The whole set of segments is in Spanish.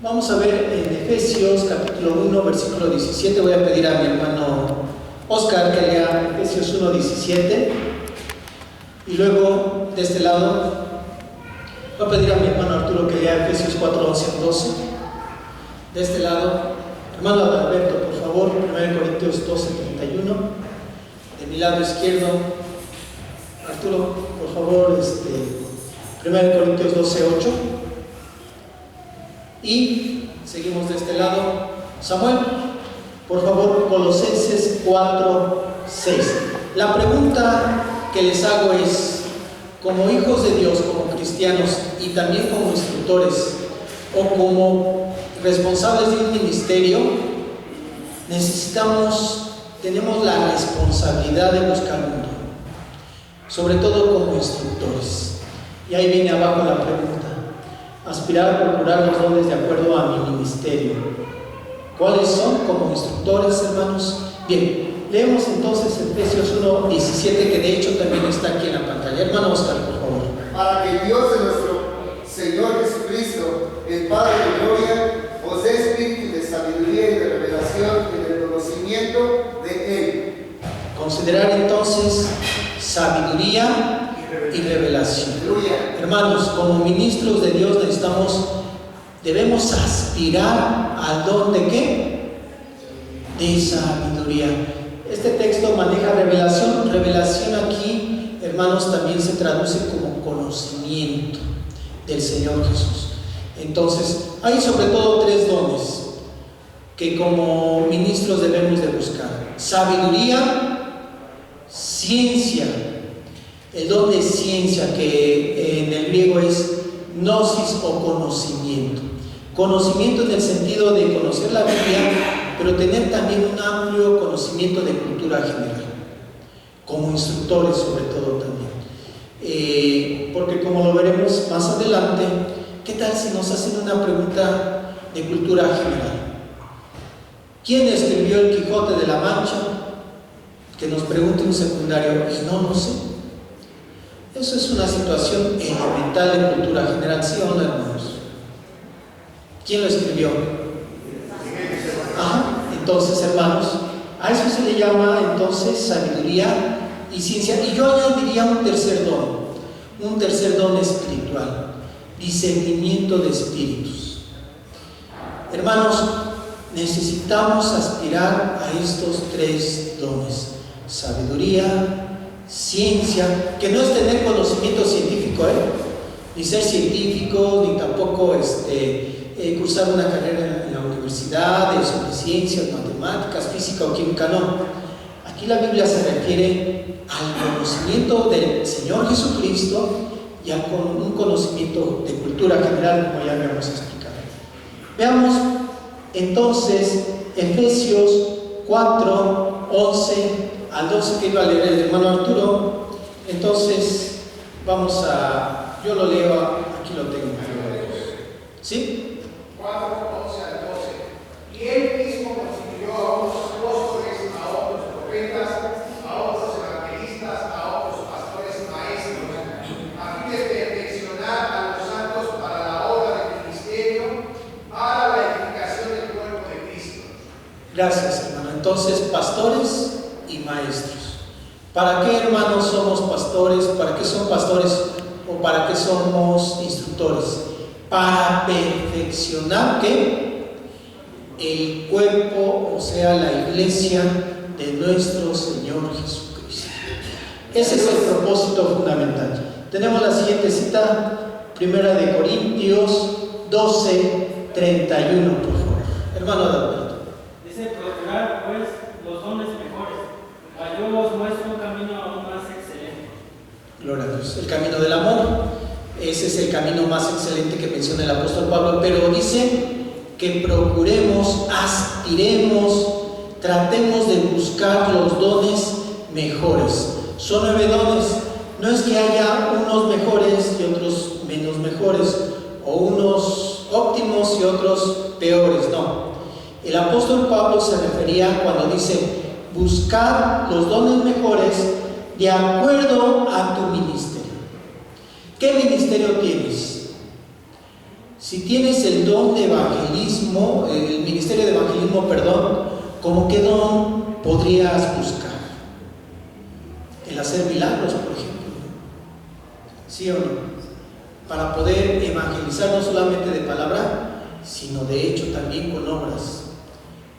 Vamos a ver en Efesios capítulo 1, versículo 17. Voy a pedir a mi hermano Oscar que lea Efesios 1, 17. Y luego, de este lado, voy a pedir a mi hermano Arturo que lea Efesios 4, 11 al 12. De este lado, hermano Adalberto, por favor, 1 Corintios 12, 31. De mi lado izquierdo, Arturo, por favor, 1 Corintios 12, 8. Y seguimos de este lado. Samuel, por favor, Colosenses 4, 6. La pregunta que les hago es, como hijos de Dios, como cristianos y también como instructores o como responsables de un ministerio, tenemos la responsabilidad de buscar un don, sobre todo como instructores. Y ahí viene abajo la pregunta: aspirar a procurar los dones de acuerdo a mi ministerio. ¿Cuáles son como instructores, hermanos? Bien, leemos entonces Efesios 1, 17, que de hecho también está aquí en la pantalla. Hermano Oscar, por favor. Para que Dios de nuestro Señor Jesucristo, el Padre de gloria, os dé espíritu de sabiduría y de revelación y de conocimiento de Él. Considerar entonces sabiduría y revelación. Aleluya. Hermanos, como ministros de Dios debemos aspirar al don de ¿qué? De sabiduría. Este texto maneja revelación. Revelación aquí, hermanos, también se traduce como conocimiento del Señor Jesús. Entonces, hay sobre todo tres dones que como ministros debemos de buscar: sabiduría, ciencia. El don de ciencia, que en el griego es gnosis o conocimiento. Conocimiento en el sentido de conocer la Biblia, pero tener también un amplio conocimiento de cultura general, como instructores sobre todo también. Porque como lo veremos más adelante, ¿qué tal si nos hacen una pregunta de cultura general? ¿Quién escribió el Quijote de la Mancha? Que nos pregunte un secundario, y no sé. Eso es una situación elemental de cultura general, ¿sí o no, hermanos? ¿Quién lo escribió? Ajá. Entonces, hermanos, a eso se le llama entonces sabiduría y ciencia. Y yo añadiría un tercer don espiritual: discernimiento de espíritus. Hermanos, necesitamos aspirar a estos tres dones: sabiduría, ciencia, que no es tener conocimiento científico, ni ser científico, ni tampoco cursar una carrera en la universidad sobre ciencias, matemáticas, física o química, no. Aquí la Biblia se refiere al conocimiento del Señor Jesucristo y a un conocimiento de cultura general, como ya habíamos explicado. Veamos entonces Efesios 4, 11 al 12, que iba a leer el hermano Arturo. Entonces yo lo leo, aquí lo tengo. ¿Sí? 4, 11 al 12. Y él mismo constituyó a unos apóstoles, a otros profetas, a otros evangelistas, a otros pastores maestros, a fin de perfeccionar a los santos para la obra del ministerio, para la edificación del cuerpo de Cristo. Gracias, hermano. Entonces, pastores y maestros. ¿Para qué, hermanos, somos pastores? ¿Para qué son pastores? ¿O para qué somos instructores? Para perfeccionar ¿qué? El cuerpo, o sea, la iglesia de nuestro Señor Jesucristo. Ese es el propósito fundamental. Tenemos la siguiente cita, 1 Corintios 12, 31, por favor. Hermano Adalberto. Dice: procurar pues los dones mejores, para yo os muestro un camino aún más excelente. Gloria a Dios. El camino del amor. Ese es el camino más excelente que menciona el apóstol Pablo, pero dice que procuremos, aspiremos, tratemos de buscar los dones mejores. Son 9 dones. No es que haya unos mejores y otros menos mejores, o unos óptimos y otros peores, no. El apóstol Pablo se refería cuando dice buscar los dones mejores de acuerdo a tu ministerio. ¿Qué ministerio tienes? Si tienes el don de evangelismo, el ministerio de evangelismo, perdón, ¿cómo qué don podrías buscar? El hacer milagros, por ejemplo. ¿Sí o no? Para poder evangelizar no solamente de palabra, sino de hecho también con obras.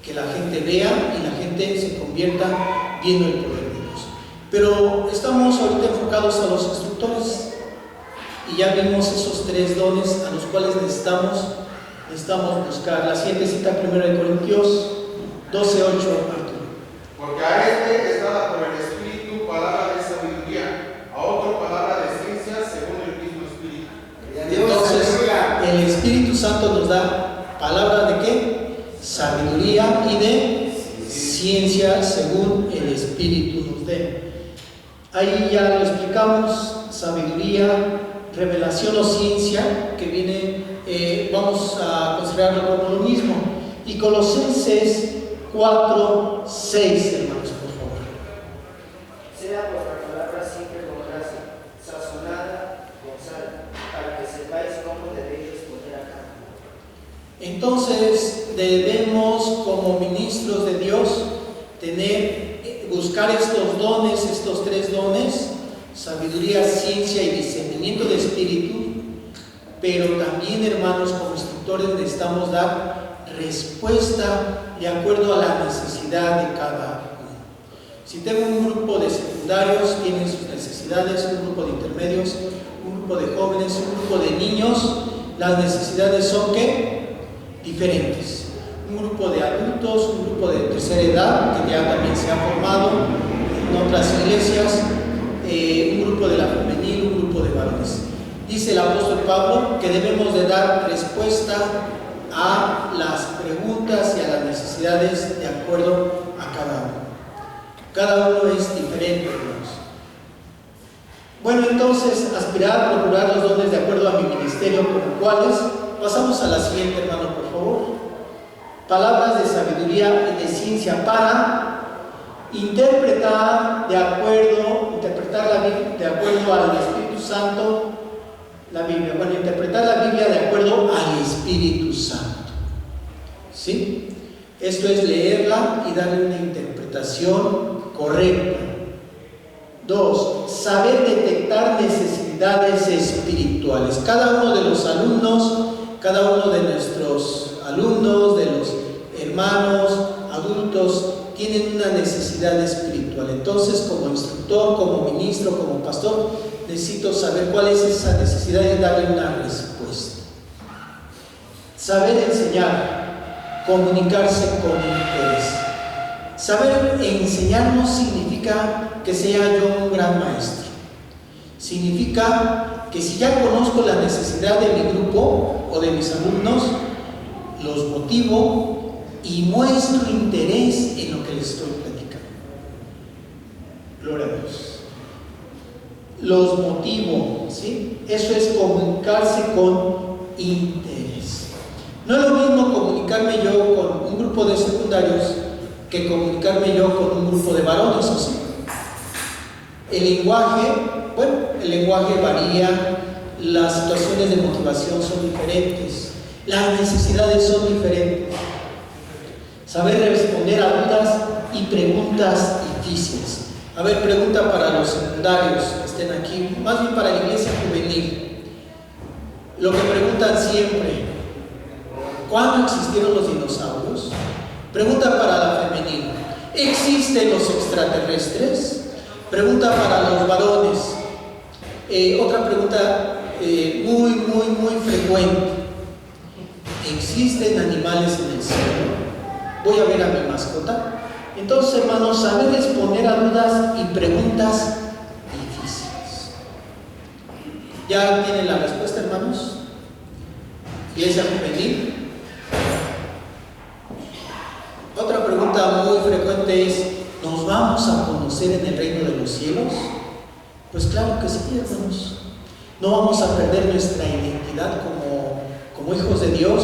Que la gente vea y la gente se convierta viendo el poder de Dios. Pero estamos ahorita enfocados a los instructores. Y ya vimos esos 3 dones a los cuales necesitamos buscar. La siguiente cita, 1 Corintios 12:8, Arturo. Porque a este es dada por el Espíritu palabra de sabiduría, a otro palabra de ciencia según el mismo Espíritu. Entonces, el Espíritu Santo nos da palabra de ¿qué? Sabiduría y de ciencia según el Espíritu nos dé. Ahí ya lo explicamos, sabiduría, revelación o ciencia, que viene, vamos a considerarlo como lo mismo. Y Colosenses 4:6, hermanos, por favor. Sea vuestra palabra siempre con gracia, sazonada con sal, para que sepáis cómo debéis responder a cada uno. Entonces debemos, como ministros de Dios, buscar estos dones, estos 3 dones: sabiduría, ciencia y discernimiento de espíritu. Pero también, hermanos, como instructores necesitamos dar respuesta de acuerdo a la necesidad de cada uno. Si tengo un grupo de secundarios, tienen sus necesidades, un grupo de intermedios, un grupo de jóvenes, un grupo de niños, las necesidades son ¿qué? Diferentes. Un grupo de adultos, un grupo de tercera edad, que ya también se ha formado en otras iglesias, un grupo de la femenil, un grupo de varones. Dice el apóstol Pablo que debemos de dar respuesta a las preguntas y a las necesidades de acuerdo a cada uno. Cada uno es diferente, hermanos. Bueno, entonces, aspirar a procurar los dones de acuerdo a mi ministerio, como cuáles. Pasamos a la siguiente, hermano, por favor. Palabras de sabiduría y de ciencia para interpretar de acuerdo al Espíritu Santo la Biblia. Bueno, interpretar la Biblia de acuerdo al Espíritu Santo. ¿Sí? Esto es leerla y darle una interpretación correcta. 2. Saber detectar necesidades espirituales. Cada uno de los alumnos, cada uno de nuestros alumnos, de los hermanos, adultos, tienen una necesidad espiritual. Entonces, como instructor, como ministro, como pastor, necesito saber cuál es esa necesidad y darle una respuesta. Saber enseñar, comunicarse con interés. Saber enseñar no significa que sea yo un gran maestro. Significa que si ya conozco la necesidad de mi grupo o de mis alumnos, los motivo y muestro interés en lo que les estoy platicando. Gloria a Dios. Los motivo, ¿sí? Eso es comunicarse con interés. No es lo mismo comunicarme yo con un grupo de secundarios que comunicarme yo con un grupo de varones, ¿o sí? El lenguaje varía, las situaciones de motivación son diferentes, las necesidades son diferentes. Saber responder a dudas y preguntas difíciles. A ver, pregunta para los secundarios que estén aquí, más bien para la iglesia juvenil. Lo que preguntan siempre: ¿cuándo existieron los dinosaurios? Pregunta para la femenil: ¿existen los extraterrestres? Pregunta para los varones. Otra pregunta muy frecuente: ¿existen animales en el cielo? ¿Voy a ver a mi mascota? Entonces, hermanos, saber responder a dudas y preguntas difíciles. ¿Ya tienen la respuesta, hermanos? Iglesia juvenil. Otra pregunta muy frecuente es: ¿nos vamos a conocer en el reino de los cielos? Pues claro que sí, hermanos. No vamos a perder nuestra identidad como hijos de Dios,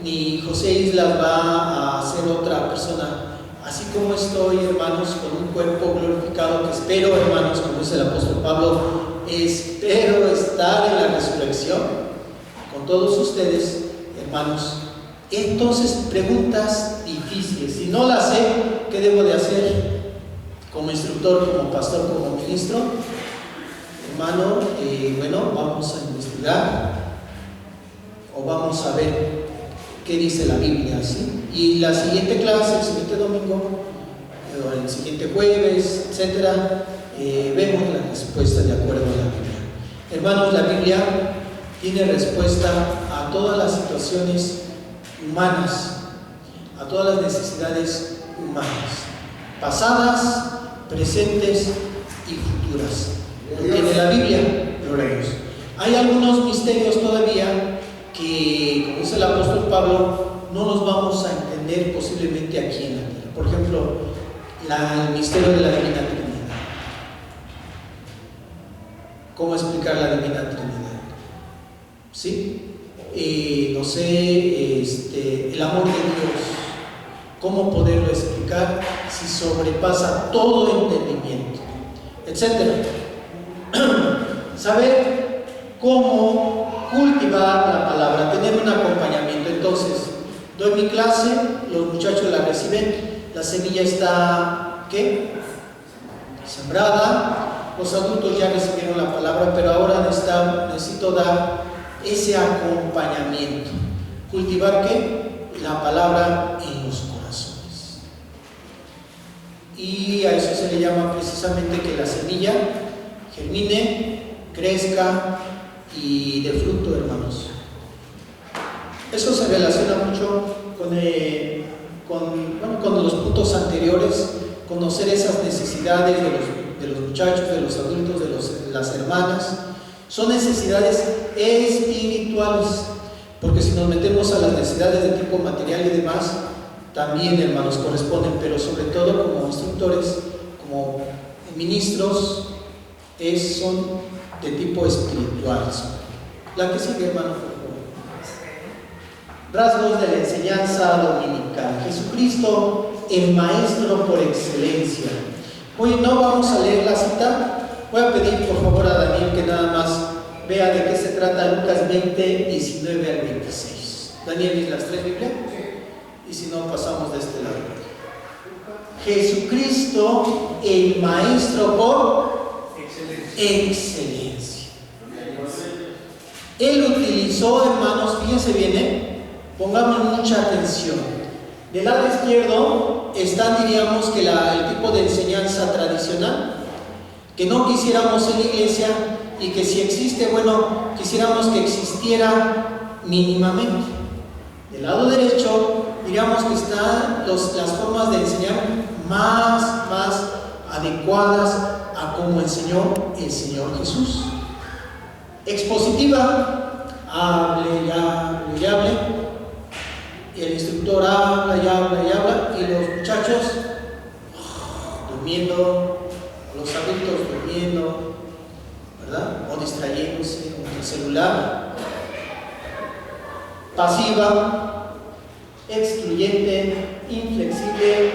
ni José Islas va a ser otra persona. Así como estoy, hermanos, con un cuerpo glorificado, que espero, hermanos, como dice el apóstol Pablo, espero estar en la resurrección con todos ustedes, hermanos. Entonces, preguntas difíciles. Si no las sé, ¿qué debo de hacer? Como instructor, como pastor, como ministro, hermano, bueno, vamos a investigar o vamos a ver qué dice la Biblia, ¿sí? Y la siguiente clase, el siguiente domingo, o el siguiente jueves, etcétera, vemos la respuesta de acuerdo a la Biblia. Hermanos, la Biblia tiene respuesta a todas las situaciones humanas, a todas las necesidades humanas, pasadas, presentes y futuras. Lo tiene la Biblia, gloria a Dios. Hay algunos misterios todavía que, como dice el apóstol Pablo, no los vamos a entender posiblemente aquí en la tierra. Por ejemplo, el misterio de la Divina Trinidad. ¿Cómo explicar la Divina Trinidad? ¿Sí? No sé, el amor de Dios, cómo poderlo explicar si sobrepasa todo entendimiento, etcétera. Saber cómo cultivar la palabra, tener un acompañamiento. Entonces, doy mi clase, los muchachos la reciben, la semilla está, ¿qué? Sembrada, los adultos ya recibieron la palabra, pero ahora necesito dar ese acompañamiento. ¿Cultivar qué? La palabra en los corazones. Y a eso se le llama precisamente que la semilla germine, crezca y dé fruto, hermanos. Eso se relaciona mucho con los puntos anteriores, conocer esas necesidades de los muchachos, de los adultos, de las hermanas. Son necesidades espirituales, porque si nos metemos a las necesidades de tipo material y demás, también, hermanos, corresponden, pero sobre todo como instructores, como ministros, son de tipo espiritual. La que sigue, hermano, por favor. Rasgos de la enseñanza dominical. Jesucristo, el maestro por excelencia. Hoy no vamos a leer la cita. Voy a pedir por favor a Daniel que nada más vea de qué se trata Lucas 20, 19 al 26. Daniel, ¿y las tres Biblias? Y si no, pasamos de este lado. Jesucristo, el maestro por excelencia. Él utilizó, hermanos, fíjense bien, pongamos mucha atención. Del lado izquierdo está, diríamos, que el tipo de enseñanza tradicional, que no quisiéramos en la iglesia y que si existe, bueno, quisiéramos que existiera mínimamente. Del lado derecho, diríamos que están las formas de enseñar más adecuadas a cómo enseñó el Señor Jesús. Expositiva, hable y hable, y el instructor habla y habla, y los muchachos durmiendo, los adultos durmiendo, ¿verdad? O distrayéndose con el celular. Pasiva, excluyente, inflexible,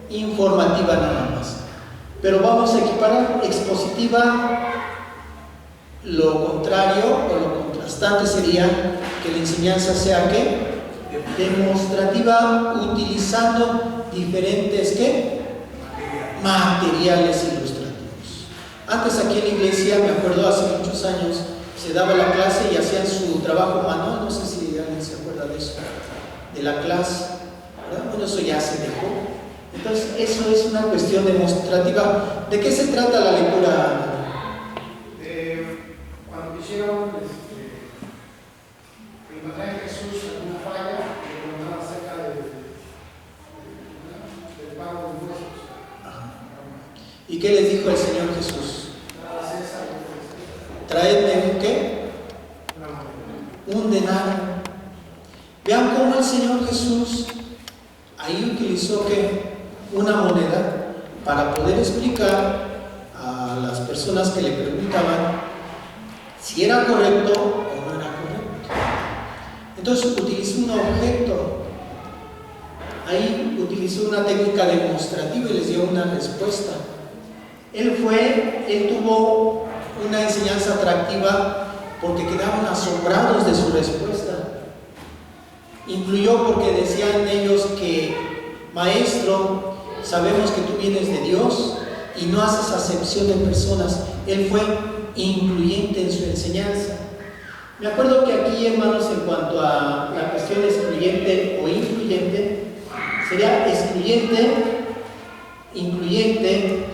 informativa nada más. Pero vamos a equiparar expositiva. Lo contrario o lo contrastante sería que la enseñanza sea ¿qué? Demostrativa, utilizando diferentes ¿qué? Materiales ilustrativos. Antes aquí en la iglesia, me acuerdo hace muchos años, se daba la clase y hacían su trabajo manual, no sé si alguien se acuerda de eso, de la clase, ¿verdad? Bueno, eso ya se dejó. Entonces, eso es una cuestión demostrativa. ¿De qué se trata la lectura? Cuando quisieron encontrar en Jesús alguna falla, le preguntaban acerca del pago de impuestos. ¿Y qué les dijo el Señor Jesús? Traedme un ¿qué? Un denario. Vean cómo el Señor Jesús ahí utilizó ¿qué? Una moneda para poder explicar a las personas que le preguntaban si era correcto o no era correcto. Entonces utilizó un objeto. Ahí utilizó una técnica demostrativa y les dio una respuesta. Él tuvo una enseñanza atractiva porque quedaban asombrados de su respuesta. Influyó porque decían ellos que, maestro, sabemos que tú vienes de Dios y no haces acepción de personas. Él fue incluyente en su enseñanza. Me acuerdo que aquí, hermanos, en cuanto a la cuestión excluyente o incluyente, sería excluyente, incluyente,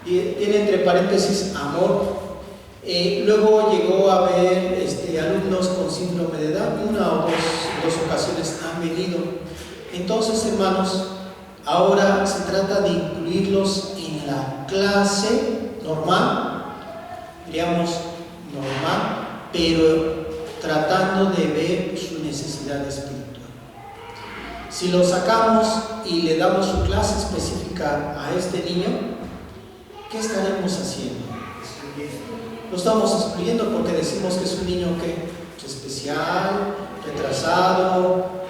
tiene entre paréntesis amor. Luego llegó a haber alumnos con síndrome de Down, una o dos ocasiones han venido. Entonces, hermanos, ahora se trata de incluirlos en la clase normal, diríamos normal, pero tratando de ver su necesidad espiritual. Si lo sacamos y le damos su clase específica a este niño, ¿qué estaremos haciendo? Lo estamos excluyendo porque decimos que es un niño que especial, retrasado,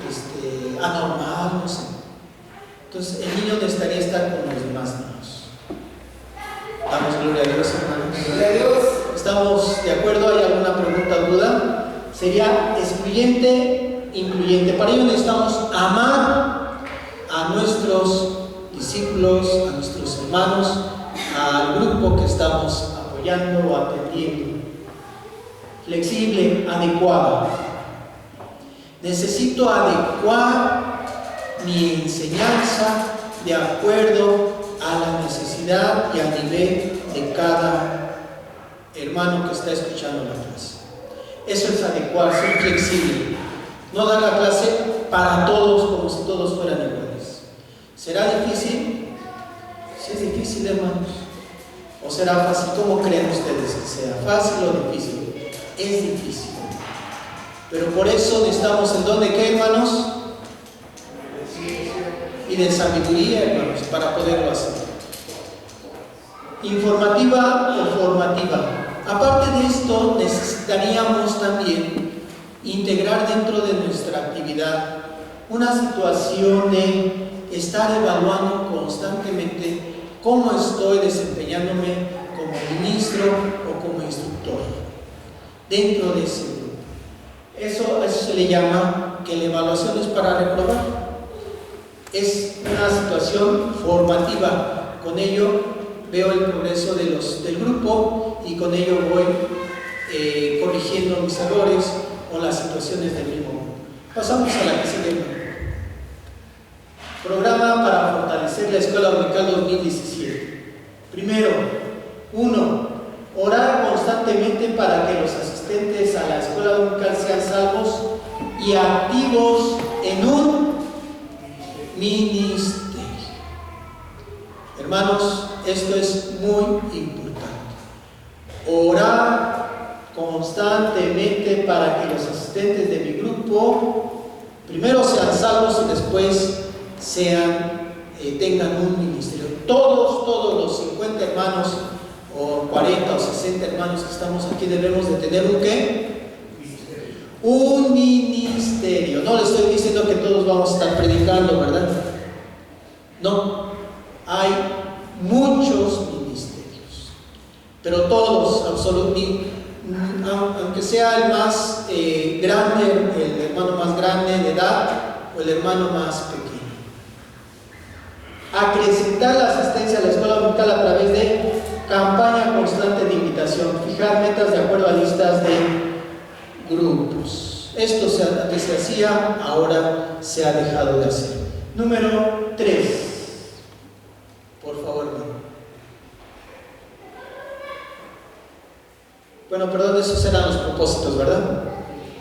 anormal, no sé. Entonces el niño necesitaría estar con los demás niños. Damos gloria a Dios, hermanos. Gloria a Dios. ¿Estamos de acuerdo? ¿Hay alguna pregunta o duda? Sería excluyente, incluyente. Para ello necesitamos amar a nuestros discípulos, a nuestros hermanos, al grupo que estamos apoyando o atendiendo. Flexible, adecuada. Necesito adecuar mi enseñanza de acuerdo a la necesidad y al nivel de cada hermano que está escuchando la clase. Eso es adecuar, ser flexible. No dar la clase para todos como si todos fueran iguales. ¿Será difícil? Sí es difícil, hermanos. ¿O será fácil? ¿Cómo creen ustedes que sea? ¿Fácil o difícil? Es difícil. Pero por eso necesitamos el don de ¿qué, hermanos? Y de sabiduría, hermanos, para poderlo hacer. Informativa o formativa. Aparte de esto, necesitaríamos también integrar dentro de nuestra actividad una situación de estar evaluando constantemente cómo estoy desempeñándome como ministro o como instructor dentro de ese grupo. Eso se le llama que la evaluación es para reprobar. Es una situación formativa. Con ello veo el progreso del grupo y con ello voy corrigiendo mis errores o las situaciones del mismo. Pasamos a la que sigue. Programa para fortalecer la Escuela Dominical 2017. Primero, 1. Orar constantemente para que los asistentes a la Escuela Dominical sean salvos y activos en un ministerio. Hermanos, esto es muy importante. Orar constantemente para que los asistentes de mi grupo primero sean salvos y después tengan un ministerio. Todos los 50 hermanos o 40 o 60 hermanos que estamos aquí debemos de tener ¿un qué? Un ministerio. No le estoy diciendo que todos vamos a estar predicando, ¿verdad? No, hay muchos ministerios, pero todos, absolutamente, aunque sea el más grande, el hermano más grande de edad o el hermano más pequeño. Acrecentar la asistencia a la escuela dominical a través de campaña constante de invitación, fijar metas de acuerdo a listas de grupos. Esto antes se hacía, ahora se ha dejado de hacer. Número 3. Por favor, hermano. Bueno, perdón, esos eran los propósitos, ¿verdad?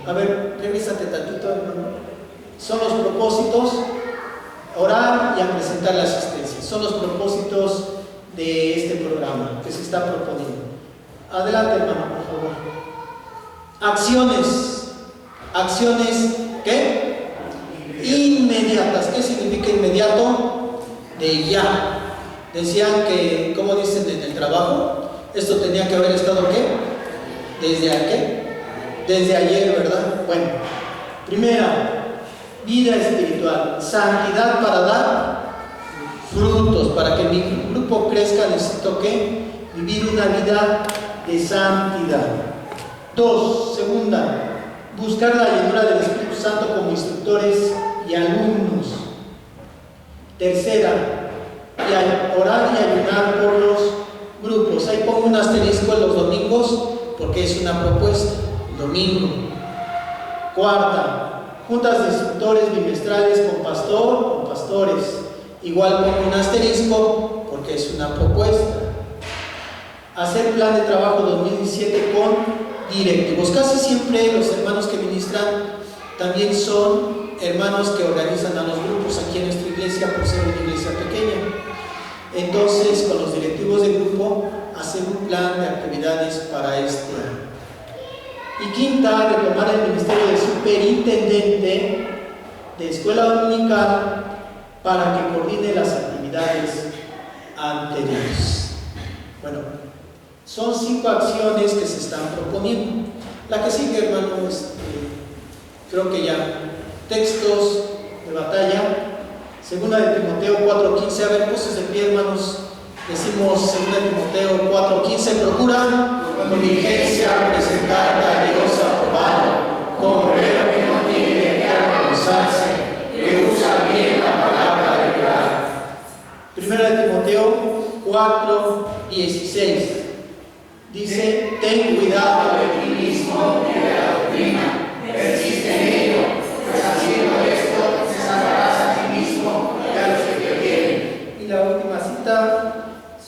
A ver, revísate tantito, hermano. Son los propósitos, orar y acrecentar la asistencia. Son los propósitos de este programa que se está proponiendo. Adelante, hermano, por favor. Acciones, ¿qué? Inmediatas. ¿Qué significa inmediato? De ya. Decían que, ¿cómo dicen en el trabajo? Esto tenía que haber estado, ¿qué? Desde ayer, ¿verdad? Bueno, primera, vida espiritual, santidad para dar frutos. Para que mi grupo crezca necesito ¿qué? Vivir una vida de santidad. 2. Segunda, buscar la llenura del Espíritu Santo como instructores y alumnos. Tercera, orar y ayunar por los grupos. Ahí pongo un asterisco en los domingos porque es una propuesta, domingo. Cuarta, juntas de instructores bimestrales con pastor o pastores. Igual pongo un asterisco porque es una propuesta. Hacer plan de trabajo 2017 con directivos. Casi siempre los hermanos que ministran también son hermanos que organizan a los grupos aquí en nuestra iglesia por ser una iglesia pequeña. Entonces, con los directivos de grupo, hacer un plan de actividades para este año. Y quinta, retomar el ministerio de superintendente de escuela dominical para que coordine las actividades anteriores. Bueno, son 5 acciones que se están proponiendo. La que sigue, hermano, creo que ya, textos de batalla, 2 de Timoteo 4:15. A ver, poses de pie, hermanos. Decimos 2 de Timoteo 4:15, procura con diligencia presentarte a Dios aprobado, como obrero que no tiene de qué avergonzarse, que usa bien la palabra de verdad. 1 de Timoteo 4:16 dice: ten cuidado de ti mismo y de la doctrina, persiste en ello, pues haciendo esto te salvarás a ti mismo y a los que te oyen. Y la última cita,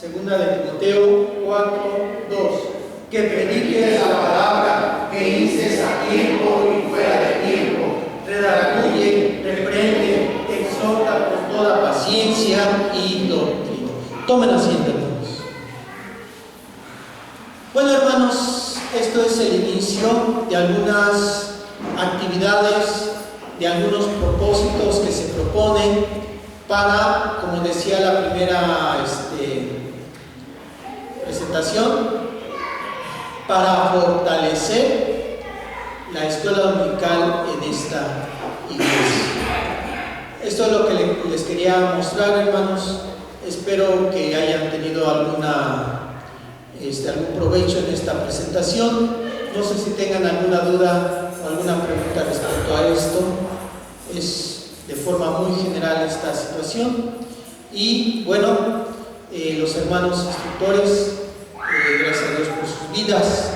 2 de Timoteo 4:2, que prediques la palabra, que instes a tiempo y fuera de tiempo, redarguye, reprende, exhorta con toda paciencia y doctrina. Tomen asiento, hermanos. Bueno, hermanos, esto es el inicio de algunas actividades, de algunos propósitos que se proponen para, como decía la primera presentación, para fortalecer la escuela dominical en esta iglesia. Esto es lo que les quería mostrar, hermanos. Espero que hayan tenido algún provecho en esta presentación. No sé si tengan alguna duda o alguna pregunta respecto a esto. Es de forma muy general esta situación. Y bueno, los hermanos instructores, gracias a Dios por sus vidas,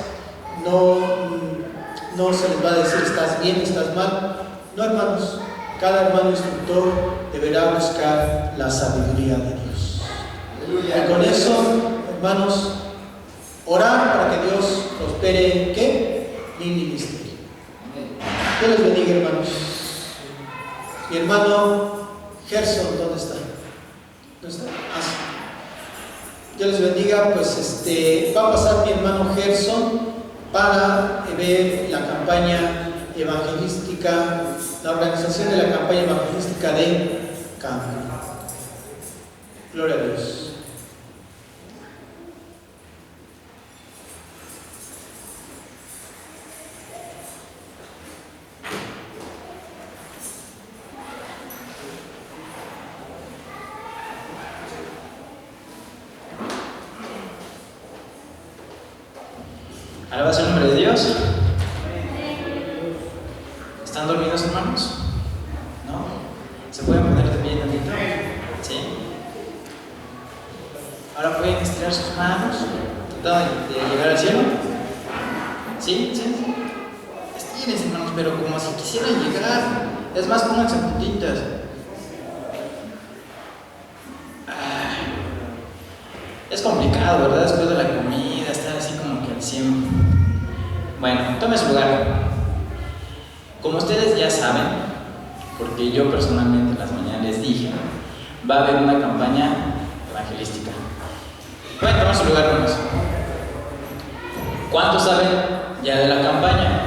no se les va a decir estás bien, estás mal. No, hermanos, cada hermano instructor deberá buscar la sabiduría de Dios. Y con eso, hermanos, orar para que Dios prospere ¿qué? Mi ministerio. Dios les bendiga, hermanos. Mi hermano Gerson, ¿dónde está? ¿Dónde está? Ah, sí. Dios les bendiga. Pues va a pasar mi hermano Gerson para ver la campaña evangelística, la organización de la campaña evangelística de cambio. Gloria a Dios. Alabanza al nombre de Dios. ¿Están dormidos, hermanos? ¿No? ¿Se pueden poner de pie tantito? ¿Sí? Ahora pueden estirar sus manos, tratando de llegar al cielo. ¿Sí? ¿Sí? Estírense, hermanos, pero como si quisieran llegar. Es más, pónganse puntitas. Es complicado, ¿verdad? Después de la comida, estar así como que al 100. Bueno, tome su lugar. Como ustedes ya saben, porque yo personalmente en las mañanas les dije, va a haber una campaña evangelística. Pueden tomar su lugar, hermanos. ¿Cuántos saben ya de la campaña?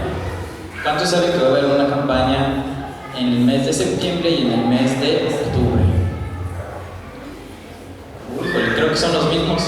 ¿Cuántos saben que va a haber una campaña en el mes de septiembre y en el mes de octubre? Creo que son los mismos.